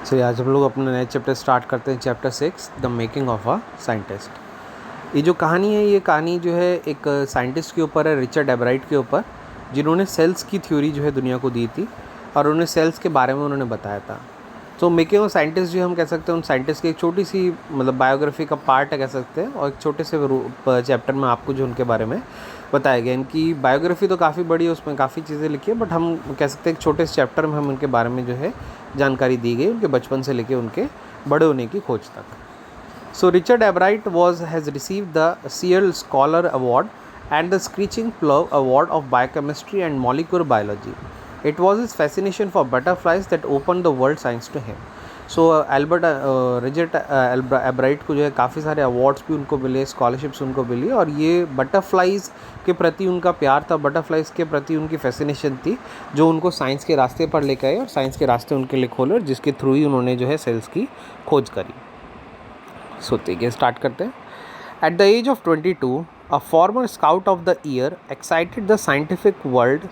आज हम लोग अपना नया चैप्टर स्टार्ट करते हैं, chapter 6 the making of a scientist. ये जो कहानी है, ये कहानी जो है एक साइंटिस्ट के ऊपर है, रिचर्ड एब्राइट के ऊपर, जिन्होंने सेल्स की थ्योरी जो है दुनिया को दी थी और उन्हें सेल्स के बारे में उन्होंने बताया था। तो मेकिंग ऑफ साइंटिस्ट जो हम कह सकते हैं, उन साइंटिस्ट की एक छोटी सी मतलब बायोग्राफी का पार्ट है कह सकते हैं, और एक छोटे से चैप्टर में आपको जो उनके बारे में बताया गया। इनकी बायोग्राफी तो काफ़ी बड़ी है, उसमें काफ़ी चीज़ें लिखी है, बट हम कह सकते हैं एक छोटे से चैप्टर में हम उनके बारे में जो है जानकारी दी गई, उनके बचपन से लेके उनके बड़े होने की खोज तक। So Richard Ebright has received the Searle Scholar Award and the Screeching Plough Award of Biochemistry and Molecular Biology. It was his fascination for butterflies that opened the world science to him. So Richard एब्राइट को जो है काफ़ी सारे awards भी उनको मिले, scholarships उनको मिली, और ये बटरफ्लाइज़ के प्रति उनका प्यार था, बटरफ्लाइज़ के प्रति उनकी फैसिनेशन थी, जो उनको साइंस के रास्ते पर लेकर आए और साइंस के रास्ते उनके लिए खोले, और जिसके थ्रू ही उन्होंने जो है सेल्स की खोज करी। सोते के स्टार्ट करते हैं। At the age of 22, a former scout of the year excited the scientific world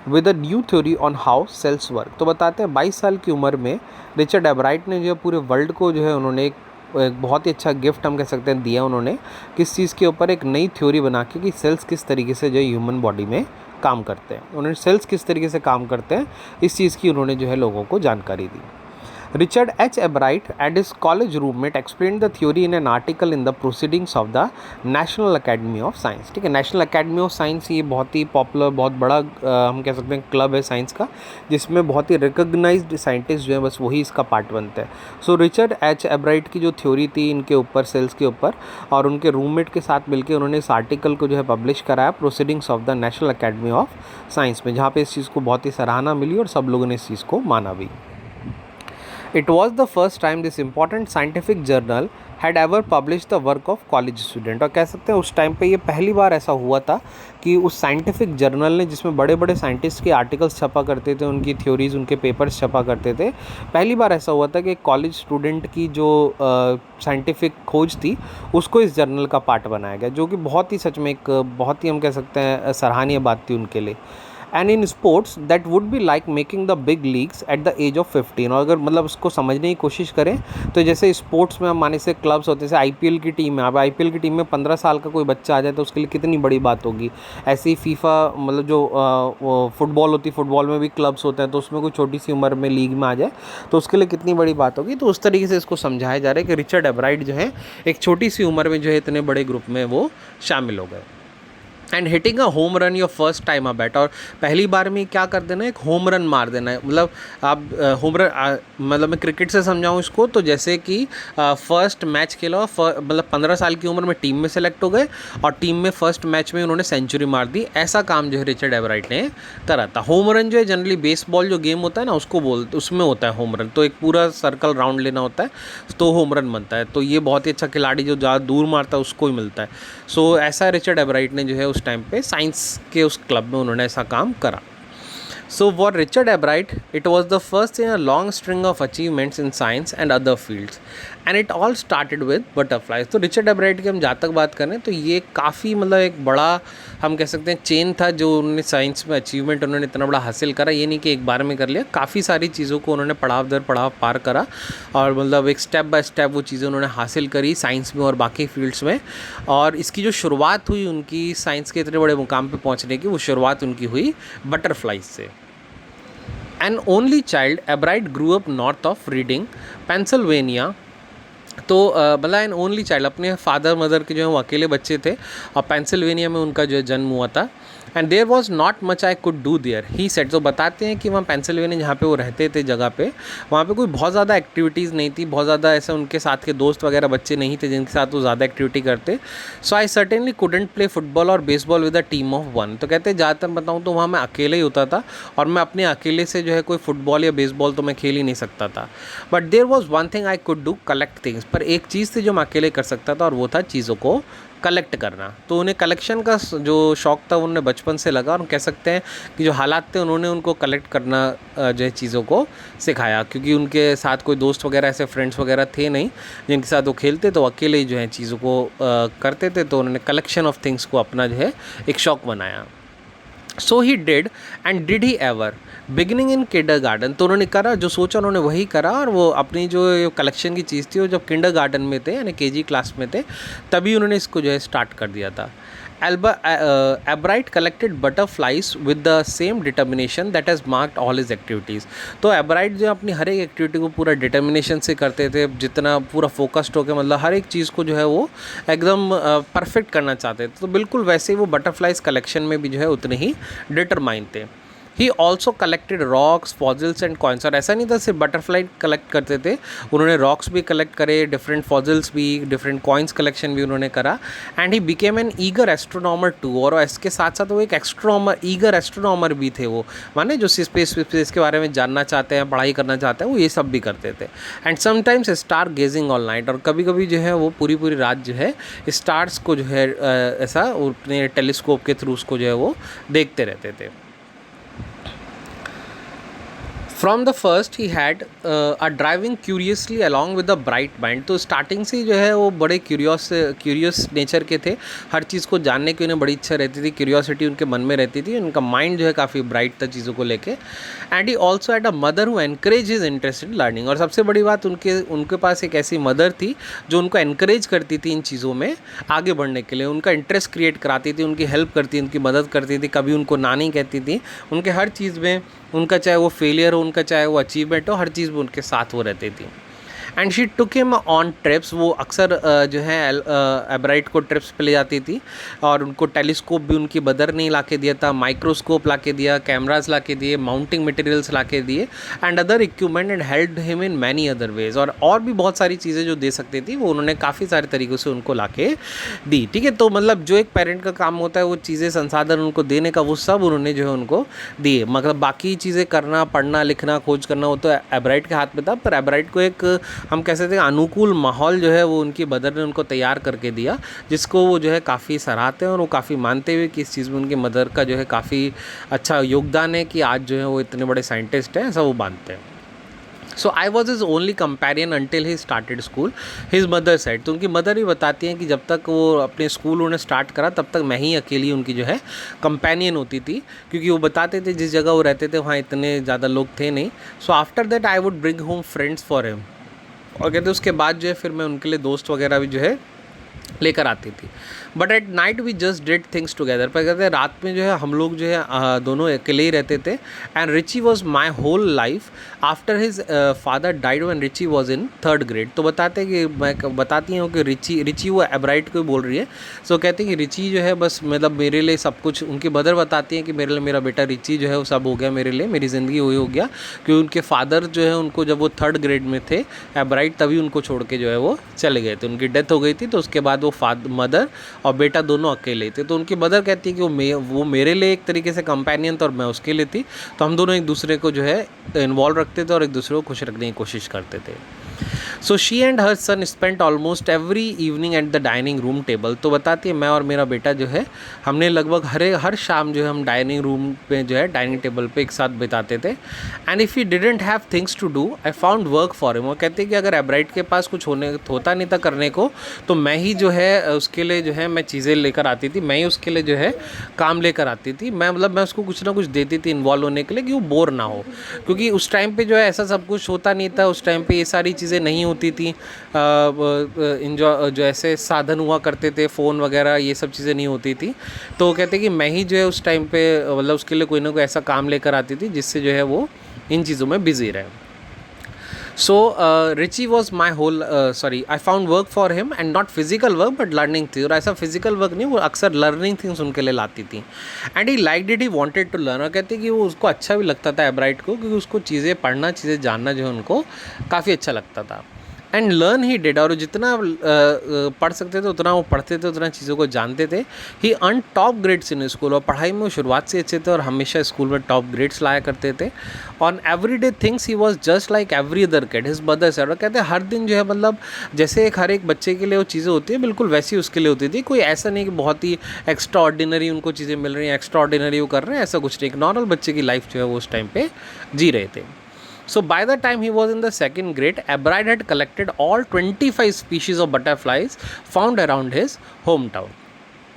with a new theory on how cells work. तो बताते हैं 22 साल की उम्र में रिचर्ड एब्राइट ने जो है पूरे वर्ल्ड को जो है उन्होंने एक बहुत ही अच्छा गिफ्ट हम कह सकते हैं दिया उन्होंने, किस चीज़ के ऊपर, एक नई थ्योरी बना के कि सेल्स किस तरीके से जो है ह्यूमन बॉडी में काम करते हैं, उन्होंने सेल्स किस तरीके से काम करते हैं इस चीज़ की उन्होंने जो है लोगों को जानकारी दी। Richard H. Ebright and his college roommate explained the theory in an article in the Proceedings of the National Academy of Science। ठीक है, नेशनल अकेडमी ऑफ साइंस ये बहुत ही पॉपुलर, बहुत बड़ा हम कह सकते हैं क्लब है साइंस का, जिसमें बहुत ही रिकग्नाइज्ड साइंटिस्ट जो है बस वही इसका पार्ट बनते हैं। सो रिचर्ड एच एब्राइट की जो थ्योरी थी इनके ऊपर, सेल्स के ऊपर, और उनके रूममेट के साथ मिलकर उन्होंने इस आर्टिकल को जो है पब्लिश कराया proceedings of the national academy of science में, जहाँ पे इस चीज़ को बहुत ही सराहना मिली और सब लोगों ने इस चीज़ को माना भी। It was the first time this important scientific journal had ever published the work of college student। और कह सकते हैं उस टाइम पे ये पहली बार ऐसा हुआ था कि उस साइंटिफिक जर्नल ने, जिसमें बड़े बड़े साइंटिस्ट के आर्टिकल्स छपा करते थे, उनकी थ्योरीज, उनके पेपर्स छपा करते थे, पहली बार ऐसा हुआ था कि एक कॉलेज स्टूडेंट की जो साइंटिफिक खोज थी उसको इस जर्नल का पार्ट बनाया गया, जो कि बहुत ही सच में एक बहुत ही हम कह सकते हैं सराहनीय बात थी उनके लिए। And in sports that would be like making the big leagues at the age of 15। और अगर मतलब उसको समझने की कोशिश करें तो जैसे स्पोर्ट्स में हम माने से क्लब्स होते हैं, जैसे आईपीएल की टीम है, अब आईपीएल की टीम में 15 साल का कोई बच्चा आ जाए तो उसके लिए कितनी बड़ी बात होगी। ऐसे ही फीफा मतलब जो फुटबॉल होती है, फुटबॉल में भी क्लब्स होते हैं, तो उसमें कोई छोटी सी उम्र में लीग में आ जाए तो उसके लिए कितनी बड़ी बात होगी। तो उस तरीके से इसको समझाया जा रहा है कि रिचर्ड एब्राइट जो है एक छोटी सी उम्र में जो है इतने बड़े ग्रुप में वो शामिल हो गए। And hitting a home run your first time a bat, और पहली बार में क्या कर देना है, एक होम रन मार देना है। मतलब आप होम रन मतलब मैं क्रिकेट से समझाऊँ इसको तो जैसे कि फर्स्ट मैच खेला, मतलब 15 साल की उम्र में टीम में सेलेक्ट हो गए और टीम में फर्स्ट मैच में उन्होंने सेंचुरी मार दी। ऐसा काम जो है रिचर्ड एब्राइट ने करा था। होम रन जो है जनरली बेसबॉल जो गेम होता है ना उसको बोलते, उसमें होता है होम रन, तो एक पूरा सर्कल राउंड लेना होता है तो होम रन बनता है। तो ये बहुत ही अच्छा खिलाड़ी जो ज़्यादा दूर मारता है उसको ही मिलता है। सो ऐसा रिचर्ड एब्राइट ने जो है उस टाइम पे साइंस के उस क्लब में उन्होंने ऐसा काम करा। So for Richard Ebright, it was the first in a long string of achievements in science and other fields, and it all started with butterflies। तो रिचर्ड एब्राइट की हम जहाँ तक बात करें तो ये काफ़ी मतलब एक बड़ा हम कह सकते हैं चेन था जो उन्होंने साइंस में अचीवमेंट उन्होंने इतना बड़ा हासिल करा। ये नहीं कि एक बार में कर लिया, काफ़ी सारी चीज़ों को उन्होंने पड़ाव दर पड़ाव पार करा और मतलब एक स्टेप बाय स्टेप वो चीज़ें उन्होंने हासिल करी साइंस में और बाकी फील्ड्स में। और इसकी जो शुरुआत हुई उनकी साइंस के इतने बड़े मुकाम पर पहुँचने की, वो शुरुआत उनकी हुई बटरफ्लाइज से। An only child, Ebright grew up north of Reading, Pennsylvania। तो मतलब एन ओनली चाइल्ड, अपने फादर मदर के जो है वो अकेले बच्चे थे और पेंसिल्वेनिया में उनका जो है जन्म हुआ था। And there was not much I could do there he said. तो बताते हैं कि वहाँ पेंसिल्वेनिया जहाँ पे वो रहते थे जगह पे, वहाँ पे कोई बहुत ज़्यादा एक्टिविटीज़ नहीं थी, बहुत ज़्यादा ऐसे उनके साथ के दोस्त वगैरह बच्चे नहीं थे जिनके साथ वो ज़्यादा एक्टिविटी करते। सो आई सर्टेनली कुडेंट प्ले फुटबॉल और baseball with a team of one. तो कहते हैं ज़्यादातर बताऊँ तो वहाँ मैं अकेले ही होता था और मैं अपने अकेले से जो है कोई फुटबॉल या बेसबॉल तो मैं खेल ही नहीं सकता था। But there was one thing I could do, collect things. पर एक चीज़ थी जो मैं अकेले कर सकता था और वो था चीज़ों को कलेक्ट करना। तो उन्हें कलेक्शन का जो शौक़ था उन्हें बचपन से लगा और कह सकते हैं कि जो हालात थे उन्होंने उनको कलेक्ट करना जो है चीज़ों को सिखाया, क्योंकि उनके साथ कोई दोस्त वगैरह ऐसे फ्रेंड्स वगैरह थे नहीं जिनके साथ वो खेलते, तो अकेले ही जो है चीज़ों को करते थे। तो उन्होंने कलेक्शन ऑफ थिंग्स को अपना जो है एक शौक़ बनाया। So he did and did he ever beginning in kindergarten. तो उन्होंने करा, जो सोचा उन्होंने वही करा, और वो अपनी जो कलेक्शन की चीज़ थी वो जब किंडरगार्टन में थे यानी केजी क्लास में थे तभी उन्होंने इसको जो है स्टार्ट कर दिया था। एब्राइट collected butterflies with the same determination that has marked all his activities. तो एब्राइट जो अपनी हर एक एक्टिविटी को पूरा डिटर्मिनेशन से करते थे, जितना पूरा फोकस्ड होकर, मतलब हर एक चीज़ को जो है वो एकदम परफेक्ट करना चाहते थे। तो बिल्कुल वैसे ही वो बटरफ्लाइज कलेक्शन में भी जो है उतने ही डिटरमाइन थे। He also collected rocks, fossils and coins. और ऐसा नहीं था सिर्फ बटरफ्लाई कलेक्ट करते थे, उन्होंने रॉक्स भी कलेक्ट करे, डिफरेंट फॉजिल्स भी, डिफरेंट कॉइन्स कलेक्शन भी उन्होंने करा। And he became an eager astronomer too. और इसके साथ साथ वो एक ईगर एस्ट्रोनॉमर भी थे। वो माने जो स्पेस के बारे में जानना चाहते हैं, पढ़ाई करना चाहते हैं, वो ये सब भी करते थे। And sometimes star gazing all night. और कभी कभी जो है वो पूरी पूरी रात जो है स्टार्स को जो है ऐसा अपने टेलीस्कोप के थ्रू उसको जो है वो देखते रहते थे। From the first he had a driving curiously along with the bright mind. तो स्टार्टिंग से ही जो है वो बड़े क्यूरियस नेचर के थे, हर चीज़ को जानने की उन्हें बड़ी इच्छा रहती थी, क्यूरियोसिटी उनके मन में रहती थी, उनका माइंड जो है काफ़ी ब्राइट था चीज़ों को लेके। And he also had a mother who encourage his interest in learning. और सबसे बड़ी बात उनके पास एक ऐसी मदर थी जो उनको एनकरेज करती थी इन चीज़ों में आगे बढ़ने के लिए, उनका इंटरेस्ट क्रिएट कराती थी, उनकी हेल्प करती, उनकी मदद करती थी, कभी उनको ना नहीं कहती थी, उनके हर चीज़ में, उनका चाहे वो फेलियर हो, उनका चाहे वो अचीवमेंट हो, हर चीज़ में उनके साथ वो रहती थी। And she took him on trips. वो अक्सर जो है एब्राइट को ट्रिप्स पे ले जाती थी, और उनको टेलीस्कोप भी उनकी मदर ने ला के दिया था, माइक्रोस्कोप ला के दिया, कैमराज ला के दिए, माउंटिंग मटेरियल्स ला के दिए, and other equipment, and helped him in many other ways. और भी बहुत सारी चीज़ें जो दे सकती थी वो उन्होंने काफ़ी सारे तरीक़ों से उनको ला के दी। ठीक है, तो मतलब जो एक पेरेंट का काम होता है वो चीज़ें, संसाधन उनको देने का, वो सब उन्होंने जो है उनको दिए। मतलब बाकी चीज़ें करना, पढ़ना लिखना, खोज करना, वो तो एब्राइट के हाथ में था, पर एब्राइट को एक हम कह सकते हैं अनुकूल माहौल जो है वो उनकी मदर ने उनको तैयार करके दिया, जिसको वो जो है काफ़ी सराहते हैं और वो काफ़ी मानते हुए कि इस चीज़ में उनकी मदर का जो है काफ़ी अच्छा योगदान है कि आज जो है वो इतने बड़े साइंटिस्ट हैं, ऐसा वो मानते हैं। So I was his only companion until he started school, his mother side. तो उनकी मदर भी बताती हैं कि जब तक वो अपने स्कूल उन्होंने स्टार्ट करा तब तक मैं ही अकेली उनकी जो है कंपेनियन होती थी, क्योंकि वो बताते थे जिस जगह वो रहते थे वहाँ इतने ज़्यादा लोग थे नहीं। So after that I would bring home friends for him. और कहते उसके बाद जो है फिर मैं उनके लिए दोस्त वगैरह भी जो है लेकर आती थी। But at night we just did things together. पर कहते हैं रात में जो है हम लोग जो है दोनों अकेले ही रहते थे। And Richie was my whole life after his father died when Richie was in 3rd grade. तो बताते हैं कि मैं बताती हूँ कि रिची वो एब्राइट को बोल रही है। सो कहते हैं कि रिची जो है बस मतलब मेरे लिए सब कुछ, उनकी मदर बताती हैं कि मेरे लिए मेरा बेटा रिची जो है वो सब हो गया, मेरे लिए मेरी ज़िंदगी वही हो गया, क्योंकि उनके फादर जो है उनको जब वो 3rd ग्रेड में थे एब्राइट तभी उनको छोड़ के जो है वो चले गए थे, उनकी डेथ हो गई थी। तो उसके बाद वो मदर और बेटा दोनों अकेले थे। तो उनकी मदर कहती है कि वो मेरे लिए एक तरीके से कंपेनियन था और मैं उसके लिए थी, तो हम दोनों एक दूसरे को जो है इन्वॉल्व रखते थे और एक दूसरे को खुश रखने की कोशिश करते थे। So she and her son spent almost every evening at the dining room table. तो बताती है मैं और मेरा बेटा जो है हमने लगभग हर शाम जो है हम डाइनिंग रूम पे जो है डाइनिंग टेबल पे एक साथ बिताते थे। And if he didn't have things to do I found work for him. वो कहते हैं कि अगर एब्राइट के पास कुछ होता नहीं था करने को, तो मैं ही जो है उसके लिए जो है मैं चीज़ें लेकर आती थी, मैं ही उसके लिए जो है काम लेकर आती थी। मैं उसको कुछ ना कुछ देती थी इन्वॉल्व होने के लिए कि वो बोर ना हो, क्योंकि उस टाइम पे जो है ऐसा सब कुछ होता नहीं था। उस टाइम पे ये सारी चीज़ें नहीं होती थी, जो ऐसे साधन हुआ करते थे, फ़ोन वगैरह ये सब चीज़ें नहीं होती थी। तो वो कहते हैं कि मैं ही जो है उस टाइम पे मतलब उसके लिए कोई ना कोई ऐसा काम लेकर आती थी जिससे जो है वो इन चीज़ों में बिज़ी रहे। So Richie was my whole I found work for him and not physical work but learning things। और ऐसा physical work नहीं, वो अक्सर learning things उनके लिए लाती थी। And he liked it, he wanted to learn। और कहते कि वो उसको अच्छा भी लगता था एब्राइट को, क्योंकि उसको चीज़ें पढ़ना, चीज़ें जानना जो है उनको काफ़ी अच्छा लगता था। And learn he did. और जितना पढ़ सकते थे उतना वो पढ़ते थे, उतना चीज़ों को जानते थे। He earn top grades in school. और पढ़ाई में वो शुरुआत से अच्छे थे और हमेशा स्कूल में टॉप ग्रेड्स लाया करते थे। On every day things he was just like every other kid his mother said. और कहते हैं हर दिन जो है मतलब जैसे हर एक बच्चे के लिए वो चीज़ें होती है बिल्कुल वैसी उसके लिए होती थी। कोई ऐसा नहीं कि बहुत ही एक्स्ट्रा ऑर्डिनरी उनको चीज़ें मिल रही हैं, एक्स्ट्रा ऑर्डिनरी वो कर रहे हैं, ऐसा कुछ नहीं। एक नॉर्मल बच्चे की लाइफ जो है वो उस टाइम पे जी रहे थे। So by the time he was in the 2nd grade, Ebrard had collected all 25 species of butterflies found around his hometown.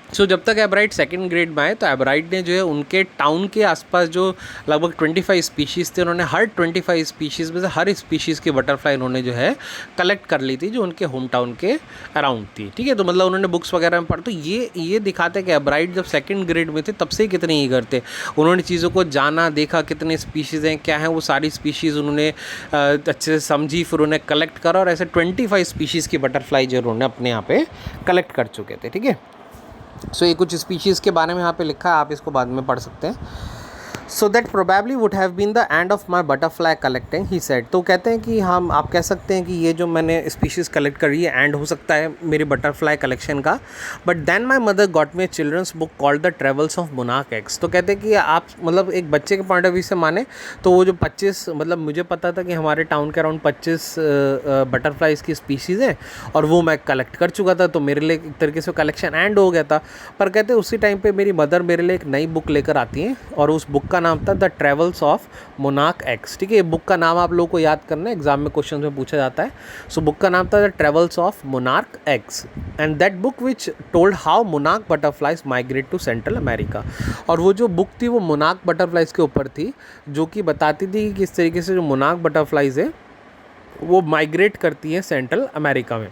सो जब तक एब्राइट सेकंड ग्रेड में आए तो एब्राइट ने जो है उनके टाउन के आसपास जो लगभग 25 स्पीशीज़ थे, उन्होंने हर 25 स्पीशीज़ में से हर स्पीशीज़ की बटरफ्लाई उन्होंने जो है कलेक्ट कर ली थी जो उनके होम टाउन के अराउंड थी। ठीक है, तो मतलब उन्होंने बुक्स वगैरह में पढ़ा, तो ये दिखाते हैं कि एब्राइट जब सेकंड ग्रेड में थे तब से ही कितने ईगर थे। उन्होंने चीज़ों को जाना, देखा कितने स्पीशीज़ हैं, क्या हैं वो सारी स्पीशीज़ उन्होंने अच्छे से समझी, फिर उन्हें कलेक्ट करा और ऐसे 25 स्पीशीज़ की बटरफ्लाई जो उन्होंने अपने यहाँ पे कलेक्ट कर चुके थे। ठीक है, सो ये कुछ स्पीशीज़ के बारे में यहाँ पे लिखा है, आप इसको बाद में पढ़ सकते हैं। So that probably would have been the end of my butterfly collecting he said. तो कहते हैं कि हम आप कह सकते हैं कि ये जो मैंने स्पीशीज़ कलेक्ट करी है एंड हो सकता है मेरी बटरफ्लाई कलेक्शन का। But then my mother got me children's book called the travels of monarch X. तो कहते हैं कि आप मतलब एक बच्चे के पॉइंट ऑफ व्यू से माने तो वो जो 25 मतलब मुझे पता था कि हमारे टाउन के अराउंड 25 बटरफ्लाइज की स्पीशीज़ हैं और वो मैं कलेक्ट कर चुका था, तो मेरे लिए एक तरीके से कलेक्शन एंड हो गया था। पर कहते हैं उसी टाइम पे मेरी मदर मेरे लिए एक नई बुक लेकर आती हैं और उस बुक का नाम था the travels of monarch x. ठीक है, ये बुक का नाम आप लोगों को याद करना है, एग्जाम में क्वेश्चन में पूछा जाता है। सो बुक का नाम था the travels of monarch X and that book which told how monarch butterflies migrate to central America. और वो जो बुक थी वो मोनार्क बटरफ्लाइज के ऊपर थी, जो कि बताती थी कि किस तरीके से जो मोनार्क बटरफ्लाइज है वो माइग्रेट करती हैं सेंट्रल अमेरिका में।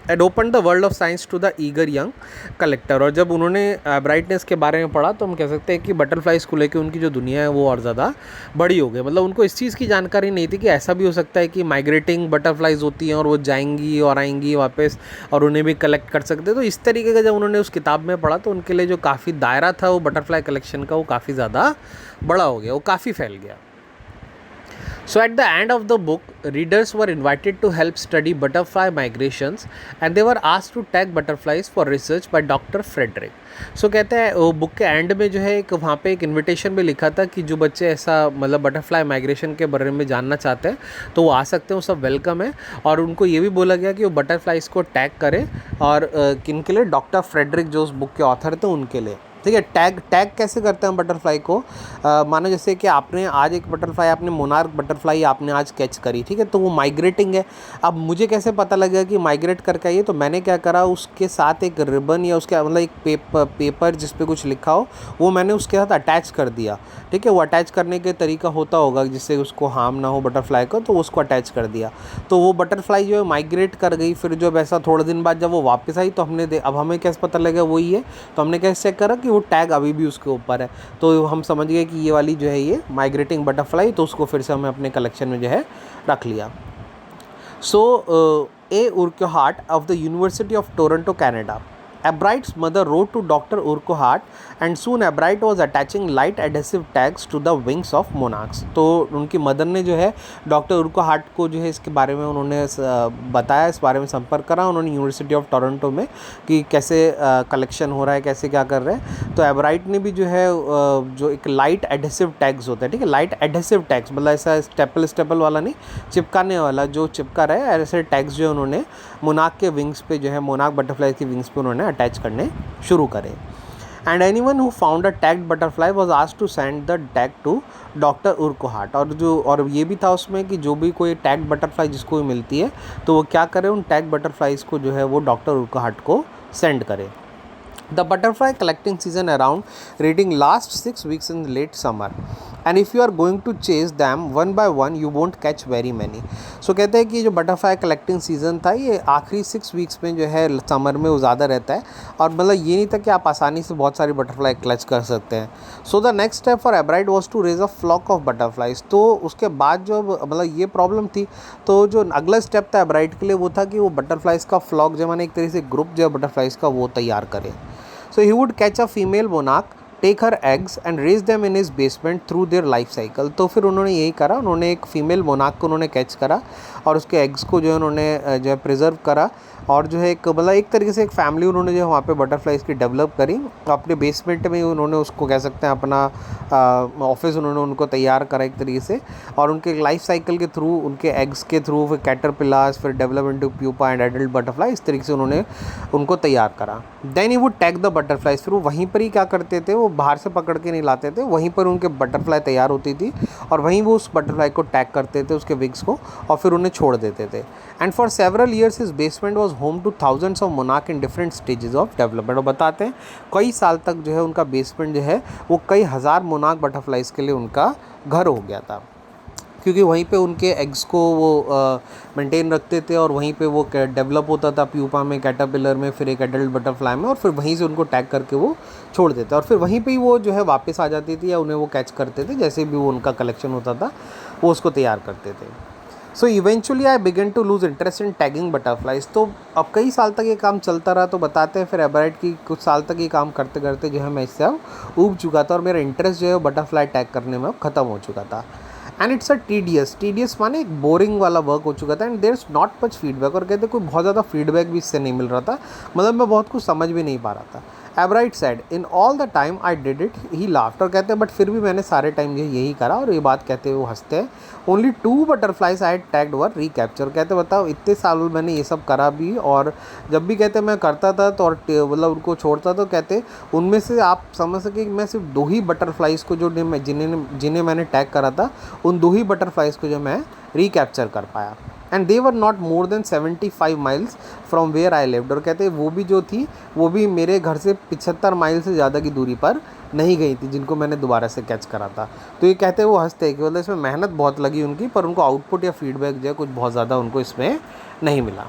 And open the world of science to the eager young collector. और जब उन्होंने ब्राइटनेस के बारे में पढ़ा तो हम कह सकते हैं कि बटरफ्लाइज को लेकर उनकी जो दुनिया है वो और ज़्यादा बड़ी हो गई। मतलब उनको इस चीज़ की जानकारी नहीं थी कि ऐसा भी हो सकता है कि माइग्रेटिंग बटरफ्लाइज होती हैं और वो जाएंगी और आएंगी वापस और उन्हें भी कलेक्ट कर सकते हैं। तो इस तरीके का जब उन्होंने उस किताब में पढ़ा तो उनके लिए जो काफ़ी दायरा था वो बटरफ्लाई कलेक्शन का वो काफ़ी ज़्यादा बड़ा हो गया, वो काफ़ी फैल गया। So at the end of the book, readers were invited to help study butterfly migrations and they were asked to tag butterflies for research by Dr. Frederick. So कहते हैं वो बुक के एंड में जो है एक वहाँ पे एक इनविटेशन भी लिखा था कि जो बच्चे ऐसा मतलब बटरफ्लाई माइग्रेशन के बारे में जानना चाहते हैं तो वो आ सकते हैं, वो सब वेलकम है। और उनको ये भी बोला गया कि वो बटरफ्लाइज को टैग करें और किन के लिए, डॉक्टर फ्रेडरिक जो उस बुक के ऑथर थे उनके लिए। ठीक है, टैग कैसे करते हैं हम बटरफ्लाई को, मानो जैसे कि आपने आज एक बटरफ्लाई, आपने मोनार्क बटरफ्लाई आपने आज कैच करी, ठीक है, तो वो माइग्रेटिंग है। अब मुझे कैसे पता लगेगा कि माइग्रेट करके आई है, तो मैंने क्या करा, उसके साथ एक रिबन या उसके मतलब एक पेपर जिस पे कुछ लिखा हो वो मैंने उसके साथ अटैच कर दिया। ठीक है, वो अटैच करने के तरीका होता होगा जिससे उसको हार्म ना हो बटरफ्लाई को, तो उसको अटैच कर दिया। तो वो बटरफ्लाई जो है माइग्रेट कर गई। फिर जब ऐसा थोड़े दिन बाद जब वो वापस आई तो हमने अब हमें कैसे पता लगा वही है, तो हमने कैसे चेक करा कि वो टैग अभी भी उसके ऊपर है, तो हम समझ गए कि ये वाली जो है ये माइग्रेटिंग बटरफ्लाई, तो उसको फिर से हमें अपने कलेक्शन में जो है रख लिया। So A Urquhart of the University of Toronto Canada, Ebright's mother wrote to Dr. Urquhart and soon Ebright was attaching light adhesive tags to the wings of monarchs। तो उनकी मदर ने जो है डॉक्टर उर्कोहार्ट को जो है इसके बारे में उन्होंने बताया, इस बारे में संपर्क करा उन्होंने यूनिवर्सिटी ऑफ टोरंटो में कि कैसे कलेक्शन हो रहा है, कैसे क्या कर रहे हैं। तो एब्राइट ने भी जो है जो एक लाइट एडहेसिव टैग्स होता है, ठीक है, लाइट एडहेसिव टैग्स मतलब ऐसा स्टेपल वाला नहीं, चिपकाने वाला जो चिपका रहा है, ऐसे टैग्स जो है उन्होंने मोनार्क के विंग्स पे जो है मोनार्क बटरफ्लाई की विंग्स पे उन्होंने अटैच करने शुरू करे। And anyone who found a tagged butterfly was asked to send the tag to doctor Urquhart. और ये भी था उसमें कि जो भी कोई टैग्ड बटरफ्लाई जिसको भी मिलती है तो वो क्या करे, उन टैग बटरफ्लाइज को जो है वो डॉक्टर उर्कोहार्ट को सेंड करे। The butterfly collecting season around reading last 6 weeks in late summer and if you are going to chase them one by one you won't catch very many। So कहते हैं कि जो बटरफ्लाई कलेक्टिंग सीज़न था ये आखिरी 6 weeks में जो है समर में वो ज़्यादा रहता है और मतलब ये नहीं था कि आप आसानी से बहुत सारी बटरफ्लाई क्लच कर सकते हैं। So the next step for Ebright was to raise a flock of butterflies. तो उसके बाद जो मतलब ये प्रॉब्लम थी, तो जो अगला स्टेप था एब्राइट के लिए वो था कि वो बटरफ्लाइज का फ्लॉक जो मैंने एक तरीके से ग्रुप जो है बटरफ्लाइज का वो तैयार करे। So he would catch a female monarch, take her eggs and raise them in his basement through their life cycle। तो फिर उन्होंने यही करा, उन्होंने एक फीमेल मोनार्क को उन्होंने कैच करा और उसके एग्स को जो है उन्होंने जो है प्रिजर्व करा और जो है एक मतलब एक तरीके से एक फैमिली उन्होंने जो वहाँ पे बटरफ्लाइज की डेवलप करी। अपने बेसमेंट में उन्होंने उसको कह सकते हैं अपना ऑफिस उन्होंने उनको तैयार करा एक तरीके से और उनके लाइफ साइकिल के थ्रू, उनके एग्स के थ्रू, फिर कैटरपिलर्स, फिर develop into pupa and adult butterfly, इस तरीके से उन्होंने उनको तैयार करा। Then he would tag the butterflies. फिर वो वहीं पर ही क्या करते थे, वो वो बाहर से पकड़ के नहीं लाते थे, वहीं पर उनके बटरफ्लाई तैयार होती थी और वहीं वो उस बटरफ्लाई को टैग करते थे, उसके विग्स को, और फिर उन्हें छोड़ देते थे। And for several years his basement was home two thousands of monarch in different stages of development. और बताते हैं कई साल तक जो है उनका बेसमेंट जो है वो कई हज़ार मोनार्क बटरफ्लाइज के लिए उनका घर हो गया था, क्योंकि वहीं पे उनके एग्स को वो मेंटेन रखते थे और वहीं पे वो डेवलप होता था प्यूपा में, कैटरपिलर में, फिर एक एडल्ट बटरफ्लाई में, और फिर वहीं से उनको टैग करके वो छोड़ देते और फिर वहीं पे ही वो जो है वापस आ जाती थी या उन्हें वो कैच करते थे, जैसे भी वो उनका कलेक्शन होता था वो उसको तैयार करते थे। So eventually I began to lose interest in tagging butterflies. तो अब कई साल तक ये काम चलता रहा। तो बताते हैं फिर एबराइट की कुछ साल तक ये काम करते करते जो है मैं इससे अब ऊब चुका था और मेरा इंटरेस्ट जो है बटरफ्लाई टैग करने में अब ख़त्म हो चुका था। एंड इट्स अ टीडियस माने एक बोरिंग वाला वर्क हो चुका था। And there is not much feedback, और कहते कोई बहुत ज़्यादा फीडबैक भी इससे नहीं मिल रहा था, मतलब मैं बहुत कुछ समझ भी नहीं पा रहा था। Ebright said in all the time I did it he laughed. और कहते हैं बट फिर भी मैंने सारे टाइम जो यही करा, और ये बात कहते हुए वो हंसते हैं। ओनली 2 बटरफ्लाइज आई टैग्ड वर रिकैप्चर। कहते बताओ इतने साल मैंने ये सब करा भी, और जब भी कहते मैं करता था तो और मतलब उनको छोड़ता तो कहते उनमें से आप समझ सके कि मैं सिर्फ 2 ही बटरफ्लाइज को जो जिन्हें मैंने टैग करा था, उन 2 ही बटरफ्लाइज को जो मैं रिकैप्चर कर पाया। And they were not more than 75 miles from where I lived. और कहते वो भी जो थी वो भी मेरे घर से 75 माइल से ज़्यादा की दूरी पर नहीं गई थी, जिनको मैंने दोबारा से कैच करा था। तो ये कहते वो हंसते हैं कि मतलब इसमें मेहनत बहुत लगी उनकी, पर उनको आउटपुट या फीडबैक जो है कुछ बहुत ज़्यादा उनको इसमें नहीं मिला।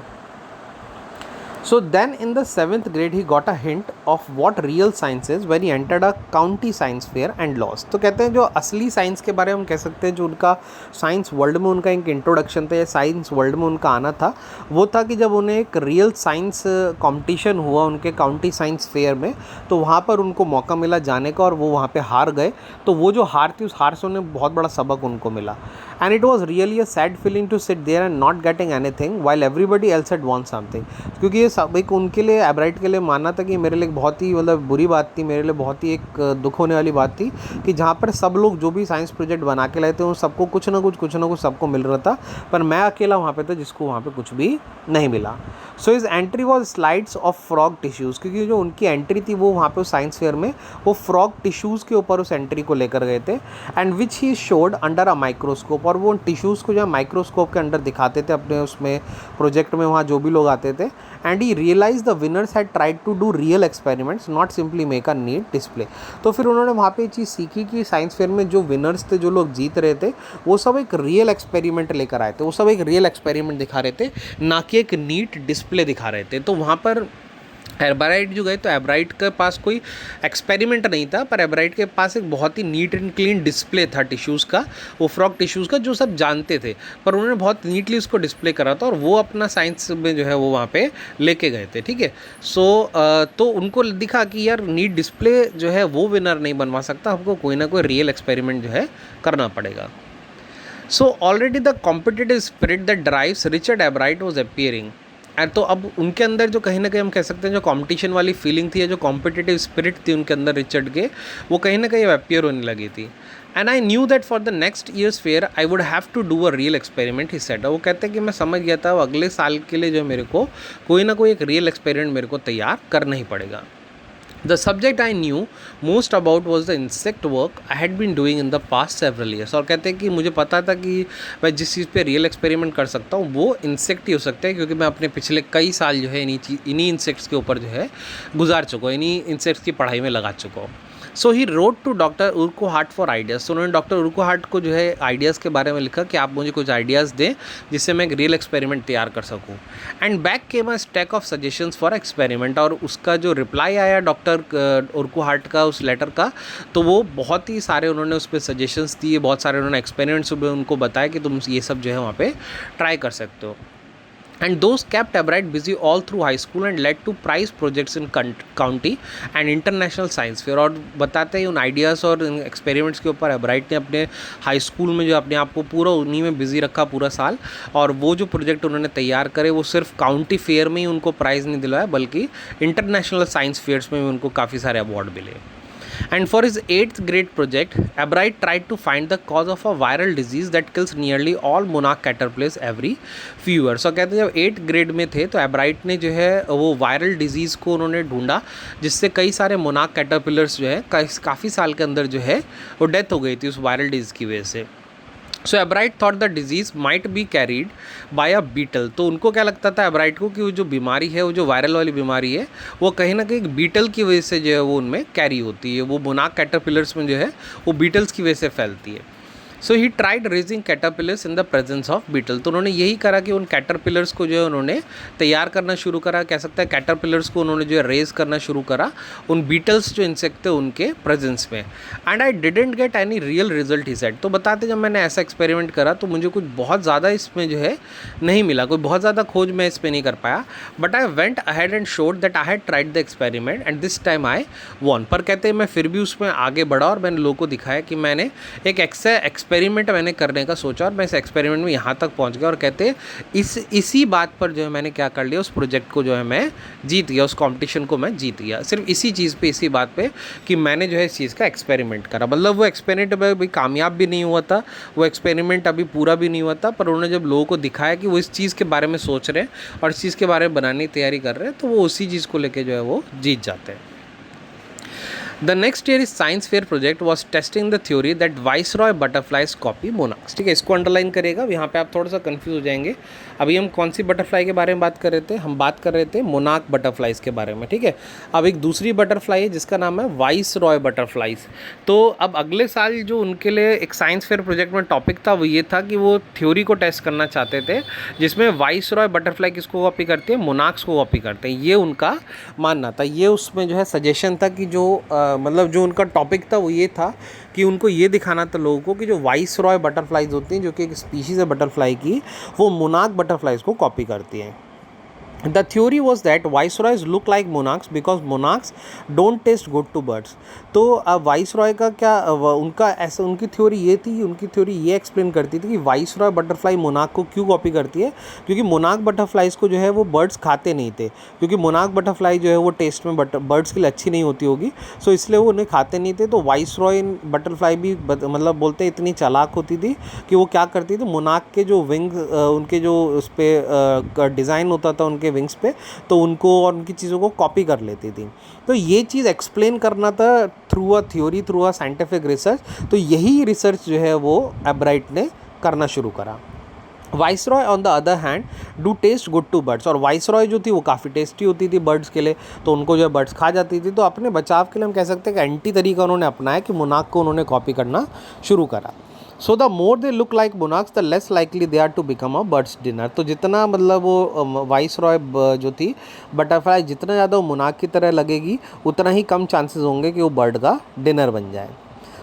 So then in the 7th grade he got a hint of what real science is when he entered a county science fair and lost। तो कहते हैं जो असली साइंस के बारे में हम कह सकते हैं, जो उनका साइंस वर्ल्ड में उनका एक इंट्रोडक्शन था या साइंस वर्ल्ड में उनका आना था, वो था कि जब उन्हें एक रियल साइंस कंपटीशन हुआ उनके काउंटी साइंस फेयर में, तो वहाँ पर उनको मौका मिला जाने का और वो वहाँ पे हार गए। तो वो जो हार थी उस हार से उन्हें बहुत बड़ा सबक उनको मिला। And it was really a sad feeling to sit there and not getting anything while everybody else had won something. क्योंकि ये सब एक उनके लिए, एबराइट के लिए मानना था कि मेरे लिए बहुत ही मतलब बुरी बात थी, मेरे लिए बहुत ही एक दुख होने वाली बात थी कि जहाँ पर सब लोग जो भी साइंस प्रोजेक्ट बना के लाए थे उन सबको कुछ ना कुछ सबको मिल रहा था, पर मैं अकेला वहाँ पे था जिसको वहाँ पे कुछ भी नहीं मिला। So is entry was slides of frog tissues, क्योंकि जो उनकी एंट्री थी वो वहाँ पे साइंस फेयर में वो फ्रॉग टिश्यूज़ के ऊपर उस एंट्री को लेकर गए थे। And which he showed under a microscope, और वो उन टिश्यूज़ को जो माइक्रोस्कोप के अंडर दिखाते थे अपने उसमें प्रोजेक्ट में, वहाँ जो भी लोग आते थे। And he realise the winners had tried to do real experiments not simply make a neat display. तो फिर उन्होंने वहाँ पे ये चीज़ सीखी कि साइंस फेयर में जो विनर्स थे, जो लोग जीत रहे थे, वो सब एक रियल एक्सपेरिमेंट लेकर आए थे, वो सब एक रियल एक्सपेरिमेंट दिखा रहे थे, ना कि एक नीट डिस्प्ले दिखा रहे थे। तो वहाँ पर एबराइट जो गए तो एबराइट के पास कोई एक्सपेरिमेंट नहीं था, पर एबराइट के पास एक बहुत ही नीट एंड क्लीन डिस्प्ले था टिश्यूज़ का, वो फ्रॉग टिश्यूज़ का, जो सब जानते थे, पर उन्होंने बहुत नीटली उसको डिस्प्ले करा था और वो अपना साइंस में जो है वो वहाँ पे लेके गए थे। ठीक है, सो तो उनको दिखा कि यार नीट डिस्प्ले जो है वो विनर नहीं बनवा सकता, हमको कोई ना कोई रियल एक्सपेरिमेंट जो है करना पड़ेगा। So already the competitive spirit that drives Richard Ebright was appearing. And तो अब उनके अंदर जो कहीं ना कहीं हम कह सकते हैं जो कंपटीशन वाली फीलिंग थी या जो कॉम्पिटिटिव स्पिरिट थी उनके अंदर रिचर्ड के, वो कहीं ना कहीं अपीयर होने लगी थी। And I knew that for the next year's fair I would have to do a real experiment he said. वो कहते हैं कि मैं समझ गया था अगले साल के लिए जो मेरे को कोई ना कोई एक रियल एक्सपेरिमेंट मेरे को तैयार करना ही पड़ेगा। The subject I knew most about was the insect work I had been doing in the past several years। और कहते हैं कि मुझे पता था कि मैं जिस चीज़ पे रियल एक्सपेरिमेंट कर सकता हूँ वो इंसेक्ट ही हो सकता है, क्योंकि मैं अपने पिछले कई साल जो है इन्हीं इंसेक्ट्स के ऊपर जो है गुजार चुका हूँ, इन्हीं इंसेक्ट्स की पढ़ाई में लगा चुका हूँ। So he wrote to doctor Urquhart for ideas. तो उन्होंने डॉक्टर उर्कोहार्ट को जो है आइडियाज़ के बारे में लिखा कि आप मुझे कुछ आइडियाज़ दें जिससे मैं एक रियल एक्सपेरिमेंट तैयार कर सकूं। And back came a stack of suggestions for experiment. और उसका जो रिप्लाई आया डॉक्टर उर्कोहार्ट का उस लेटर का, तो वो बहुत ही सारे उन्होंने उस पर सजेशंस दिए, बहुत सारे उन्होंने एक्सपेरिमेंट्स उनको बताया कि तुम ये सब जो है वहाँ पर ट्राई कर सकते हो। And those kept Ebright busy all through high school and led to prize projects in county and international science fair। और बताते हैं उन आइडियाज़ और एक्सपेरिमेंट्स के ऊपर एब्राइट ने अपने हाई स्कूल में जो अपने आप को पूरा उन्हीं में बिजी रखा पूरा साल, और वो जो प्रोजेक्ट उन्होंने तैयार करे वो सिर्फ काउंटी फेयर में ही उनको प्राइज़ नहीं दिलाया, बल्कि इंटरनेशनल साइंस फेयर्स में भी उनको काफ़ी सारे अवार्ड मिले। And for his 8th grade project, Ebright tried to find the cause of a viral disease that kills nearly all monarch caterpillars every few years. So कहते हैं जब 8th grade में थे तो एब्राइट ने जो है वो वायरल डिजीज़ को उन्होंने ढूंढा जिससे कई सारे मोनार्क कैटरपिलर्स जो है काफ़ी साल के अंदर जो है वो डेथ हो गई थी उस वायरल डिजीज़ की वजह से. So Ebright thought the disease might be carried by a beetle. तो उनको क्या लगता था एब्राइट को कि वो जो बीमारी है वो जो वायरल वाली बीमारी है वो कहीं ना कहीं बीटल की वजह से जो है वो उनमें कैरी होती है. वो मोनार्क कैटरपिलर्स में जो है वो बीटल्स की वजह से फैलती है. So he tried raising caterpillars in the presence of beetle. तो उन्होंने यही करा कि उन कैटरपिलर्स को जो है उन्होंने तैयार करना शुरू करा. कह सकते हैं कैटरपिलर्स को उन्होंने जो है रेज करना शुरू करा उन बीटल्स जो इंसेक्ट थे उनके प्रेजेंस में. And I didn't get any real result he said. तो बताते जब मैंने ऐसा एक्सपेरिमेंट करा तो मुझे कुछ बहुत ज़्यादा इसमें जो है नहीं मिला, कोई बहुत ज़्यादा खोज मैं इस पर नहीं कर पाया. But I went ahead and showed that I had tried the experiment and this time I won. पर कहते हैं मैं फिर भी उसमें आगे बढ़ा और मैंने लोगों को दिखाया कि मैंने एक एक्सपेरिमेंट मैंने करने का सोचा और मैं इस एक्सपेरिमेंट में यहाँ तक पहुँच गया. और कहते हैं इसी बात पर जो है मैंने क्या कर लिया, उस प्रोजेक्ट को जो है मैं जीत गया, उस कंपटीशन को मैं जीत गया सिर्फ इसी चीज़ पे, इसी बात पे कि मैंने जो है इस चीज़ का एक्सपेरिमेंट करा. मतलब वो एक्सपेरिमेंट अभी कामयाब भी नहीं हुआ था, वो एक्सपेरिमेंट अभी पूरा भी नहीं हुआ था, पर उन्होंने जब लोगों को दिखाया कि वो इस चीज़ के बारे में सोच रहे हैं और इस चीज़ के बारे में बनाने की तैयारी कर रहे हैं तो वो उसी चीज़ को लेकर जो है वो जीत जाते हैं. The next year is science fair project was testing the theory that viceroy butterflies copy monarchs. ठीक है, इसको अंडरलाइन करेगा. यहाँ पे आप थोड़ा सा कंफ्यूज हो जाएंगे. अभी हम कौन सी बटरफ्लाई के बारे में बात कर रहे थे? हम बात कर रहे थे मोनार्क बटरफ्लाइज के बारे में. ठीक है, अब एक दूसरी बटरफ्लाई है जिसका नाम है वाइसरॉय बटरफ्लाइज. तो अब अगले साल जो उनके लिए एक साइंस फेयर प्रोजेक्ट में टॉपिक था वो ये था कि वो थ्योरी को टेस्ट करना चाहते थे जिसमें वाइसरॉय बटरफ्लाई किसको कॉपी करती है, मोनार्क्स को कॉपी करते हैं. ये उनका मानना था. ये उसमें जो है सजेशन था कि जो मतलब जो उनका टॉपिक था वो ये था कि उनको ये दिखाना था लोगों को कि जो वाइसरॉय बटरफ्लाइज होती हैं जो कि एक स्पीशीज़ है बटरफ्लाई की, वो मोनार्क बटरफ्लाइज को कॉपी करती हैं. The theory was that viceroys look like monarchs because monarchs don't taste good to birds. तो अब वाइसरॉय का क्या उनका ऐसा उनकी थ्योरी ये थी, उनकी थ्योरी ये एक्सप्लेन करती थी कि वाइसरॉय बटरफ्लाई मोनार्क को क्यों कॉपी करती है, क्योंकि मोनार्क बटरफ्लाइज को जो है वो बर्ड्स खाते नहीं थे, क्योंकि मोनार्क बटरफ्लाई जो है वो टेस्ट में बर्ड्स के लिए अच्छी नहीं होती होगी, सो इसलिए वो उन्हें खाते नहीं थे. तो वाइसरॉय बटरफ्लाई भी मतलब बोलते इतनी चालाक होती थी कि वो क्या करती थी, मोनार्क के जो विंग उनके जो उस पर डिज़ाइन होता था उनके विंग्स पे, तो उनको और उनकी चीज़ों को कॉपी कर लेती थी. तो ये चीज़ एक्सप्लेन करना था through a theory, through a scientific research. तो यही रिसर्च जो है वो एब्राइट ने करना शुरू करा. Viceroy on the other hand do taste good to birds. और वाइसरॉय जो थी वो काफ़ी टेस्टी होती थी बर्ड्स के लिए, तो उनको जो है बर्ड्स खा जाती थी. तो अपने बचाव के लिए हम कह सकते हैं कि एंटी तरीका उन्होंने अपनाया कि मोनार्क को उन्होंने कॉपी करना शुरू करा. So the more they look like monarchs the less likely they are to become a bird's dinner. तो जितना मतलब वो वाइसरॉय जो थी बटरफ्लाई जितना ज़्यादा वो मोनार्क की तरह लगेगी उतना ही कम चांसेस होंगे कि वो बर्ड का डिनर बन जाए.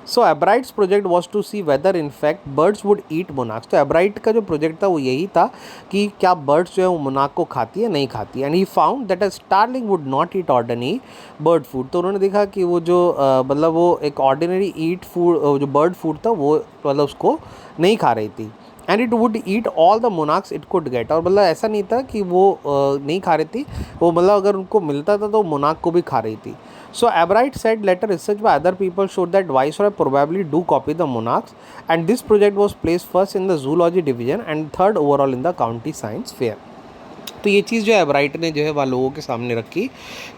So Ebright's project was to see whether in fact birds would eat monarchs. तो एब्राइट का जो प्रोजेक्ट था वो यही था कि क्या बर्ड्स जो है वो मोनार्क को खाती है नहीं खाती. And he found that a starling would not eat ordinary bird food. तो उन्होंने देखा कि वो जो मतलब वो एक ऑर्डिनरी ईट फूड जो बर्ड फूड था वो मतलब उसको नहीं खा रही थी. And it would eat all the monarchs it could get. और मतलब ऐसा नहीं था कि वो नहीं खा रही थी, वो मतलब अगर उनको मिलता था तो मोनार्क को भी खा रही थी. So Ebright said later research by other people showed that viceroy probably do copy the monarchs, and this project was placed first in the zoology division and third overall in the county science fair. तो ये चीज़ जो है एब्राइट ने जो है वह लोगों के सामने रखी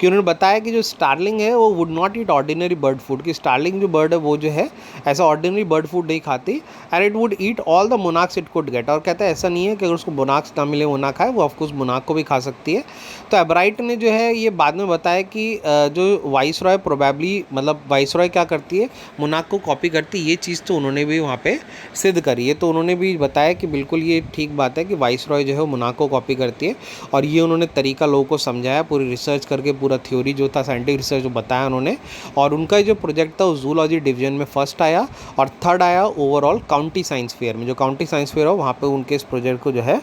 कि उन्होंने बताया कि जो स्टारलिंग है वो would not eat ordinary bird food. कि स्टारलिंग जो बर्ड है वो जो है ऐसा ऑर्डिनरी बर्ड फूड नहीं खाती. And it would eat all the monarchs it could get. और कहता है ऐसा नहीं है कि अगर उसको मोनार्क्स ना मिले वो ना खाए, वो ऑफकोर्स मोनार्क को भी खा सकती है. तो एब्राइट ने जो है ये बाद में बताया कि जो वाइसरॉय प्रोबेबली मतलब वाइसरॉय क्या करती है, मोनार्क को कॉपी करती है. ये चीज़ तो उन्होंने भी वहाँ पे सिद्ध करी है. तो उन्होंने भी बताया कि बिल्कुल ये ठीक बात है कि वाइसरॉय जो है मोनार्क को कॉपी करती है. और ये उन्होंने तरीका लोगों को समझाया पूरी रिसर्च करके, पूरा थ्योरी जो था साइंटिफिक रिसर्च जो बताया उन्होंने. और उनका जो प्रोजेक्ट था वो जूलॉजी डिवीजन में फर्स्ट आया और थर्ड आया ओवरऑल काउंटी साइंस फेयर में. जो काउंटी साइंस फेयर हो वहाँ पे उनके इस प्रोजेक्ट को जो है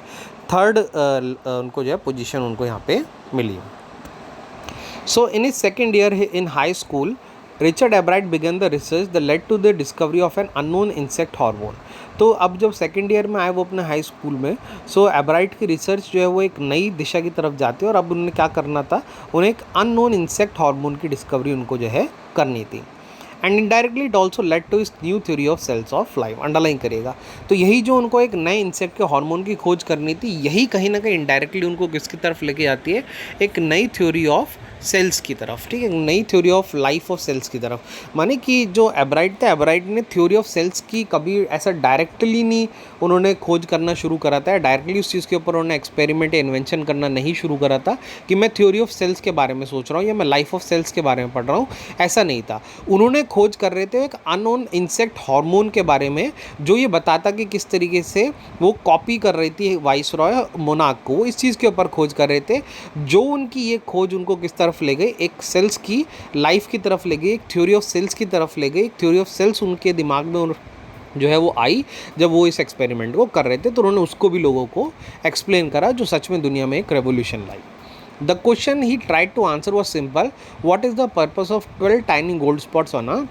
थर्ड उनको जो है पोजीशन उनको यहाँ पे मिली. So in his second year in high school Richard Ebright began the research the led to the discovery of an unknown insect hormone. तो अब जब सेकेंड ईयर में आए वो अपने हाई स्कूल में, सो एब्राइट की रिसर्च जो है वो एक नई दिशा की तरफ जाती है. और अब उन्हें क्या करना था, उन्हें एक अननोन इंसेक्ट हार्मोन की डिस्कवरी उनको जो है करनी थी. And indirectly it also led to this new theory of cells of life, underline करिएगा। तो यही जो उनको एक नए इंसेक्ट के हार्मोन की खोज करनी थी, यही कहीं ना कहीं इनडायरेक्टली उनको किसकी तरफ लेके जाती है, एक नई थ्योरी ऑफ सेल्स की तरफ, ठीक है, नई theory of life of cells की तरफ। माने कि जो एब्राइट थे, एब्राइट ने थ्योरी ऑफ सेल्स की कभी ऐसा डायरेक्टली नहीं उन्होंने खोज करना शुरू करा था, डायरेक्टली उस चीज़ के ऊपर उन्होंने एक्सपेरिमेंट या इन्वेंशन करना नहीं शुरू करा था कि मैं थ्योरी ऑफ सेल्स के बारे में सोच रहा हूँ या मैं लाइफ ऑफ सेल्स के बारे में पढ़ रहा हूँ, ऐसा नहीं था। उन्होंने खोज कर रहे थे एक अननोन इंसेक्ट हार्मोन के बारे में, जो ये बताता कि किस तरीके से वो कॉपी कर रही थी वाइसरॉय मोनार्क को, इस चीज़ के ऊपर खोज कर रहे थे। जो उनकी ये खोज उनको किस तरफ ले गई, एक सेल्स की लाइफ की तरफ ले गई, एक थ्योरी ऑफ सेल्स की तरफ ले गई। एक थ्योरी ऑफ सेल्स उनके दिमाग में जो है वो आई जब वो इस एक्सपेरिमेंट को कर रहे थे, तो उन्होंने उसको भी लोगों को एक्सप्लेन करा, जो सच में दुनिया में एक रेवोल्यूशन लाई। The question he tried to answer was simple, what is the purpose of 12 tiny gold spots on a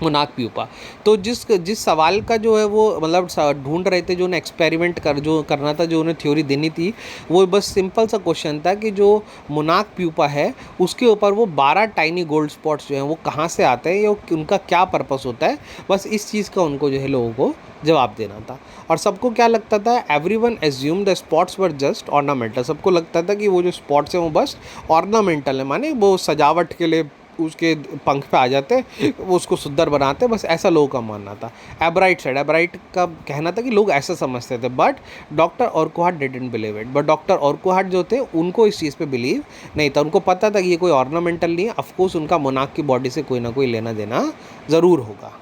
monarch pupa. तो जिस सवाल का जो है वो मतलब ढूंढ रहे थे, जो उन्हें एक्सपेरिमेंट जो करना था, जो उन्हें थ्योरी देनी थी, वो बस सिंपल सा क्वेश्चन था कि जो मोनार्क प्यूपा है उसके ऊपर वो 12 टाइनी गोल्ड स्पॉट्स जो हैं वो कहाँ से आते हैं या उनका क्या पर्पस होता है। बस इस चीज़ का उनको जो है लोगों को जवाब देना था। और सबको क्या लगता था, everyone assume the spots were just ornamental. सबको लगता था कि वो जो स्पॉट्स हैं वो बस ऑर्नामेंटल है, माने वो सजावट के लिए उसके पंख पे आ जाते, वो उसको सुंदर बनाते, बस ऐसा लोगों का मानना था। एब्राइट का कहना था कि लोग ऐसा समझते थे, but doctor Urquhart didn't believe it. But doctor Urquhart जो थे उनको इस चीज़ पे बिलीव नहीं था, उनको पता था कि ये कोई ऑर्नामेंटल नहीं है, ऑफकोर्स उनका मोनार्क की बॉडी से कोई ना कोई लेना देना ज़रूर होगा।